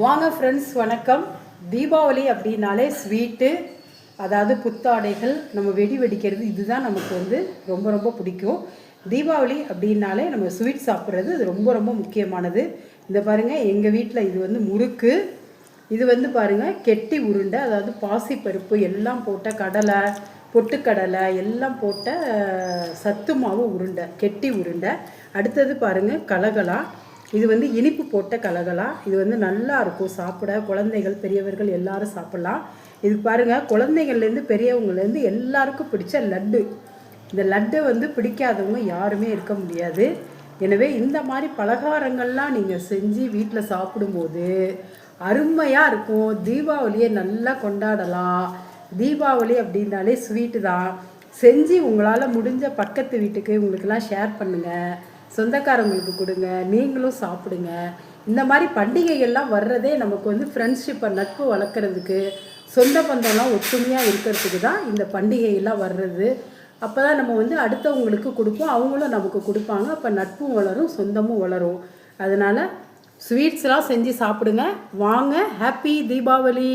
வாங்க ஃப்ரெண்ட்ஸ், வணக்கம். தீபாவளி அப்படின்னாலே ஸ்வீட்டு, அதாவது புத்தாடைகள், நம்ம வெடி வெடிக்கிறது, இதுதான் நமக்கு ரொம்ப ரொம்ப பிடிக்கும். தீபாவளி அப்படின்னாலே நம்ம ஸ்வீட் சாப்பிட்றது அது ரொம்ப ரொம்ப முக்கியமானது. இந்த பாருங்கள், எங்கள் வீட்டில் இது முறுக்கு, இது பாருங்கள் கெட்டி உருண்டை, அதாவது பாசிப்பருப்பு எல்லாம் போட்ட கடலை, பொட்டுக்கடலை எல்லாம் போட்ட சத்து மாவு உருண்டை, கெட்டி உருண்டை. அடுத்தது பாருங்கள் கலகலா, இது இனிப்பு போட்ட கலகலா. இது நல்லா இருக்கும் சாப்பிட. குழந்தைகள் பெரியவர்கள் எல்லாரும் சாப்பிட்லாம். இது பாருங்கள், குழந்தைகள்லேருந்து பெரியவங்கலேருந்து எல்லாருக்கும் பிடிச்ச லட்டு. இந்த லட்டு பிடிக்காதவங்க யாருமே இருக்க முடியாது. எனவே இந்த மாதிரி பலகாரங்கள்லாம் நீங்கள் செஞ்சு வீட்டில் சாப்பிடும்போது அருமையாக இருக்கும். தீபாவளியை நல்லா கொண்டாடலாம். தீபாவளி அப்படின்னாலே ஸ்வீட்டு தான். செஞ்சு உங்களால் முடிஞ்ச பக்கத்து வீட்டுக்கு உங்களுக்கெல்லாம் ஷேர் பண்ணுங்கள், சொந்தக்காரங்களுக்கு கொடுங்க, நீங்களும் சாப்பிடுங்க. இந்த மாதிரி பண்டிகைகள்லாம் வர்றதே நமக்கு ஃப்ரெண்ட்ஷிப்பை, நட்பு வளர்க்குறதுக்கு, சொந்த பந்தம்லாம் ஒற்றுமையாக இருக்கிறதுக்கு தான் இந்த பண்டிகையெல்லாம் வர்றது. அப்போ தான் நம்ம அடுத்தவங்களுக்கு கொடுப்போம், அவங்களும் நமக்கு கொடுப்பாங்க. அப்போ நட்பும் வளரும், சொந்தமும் வளரும். அதனால் ஸ்வீட்ஸ்லாம் செஞ்சு சாப்பிடுங்க. வாங்க, ஹாப்பி தீபாவளி.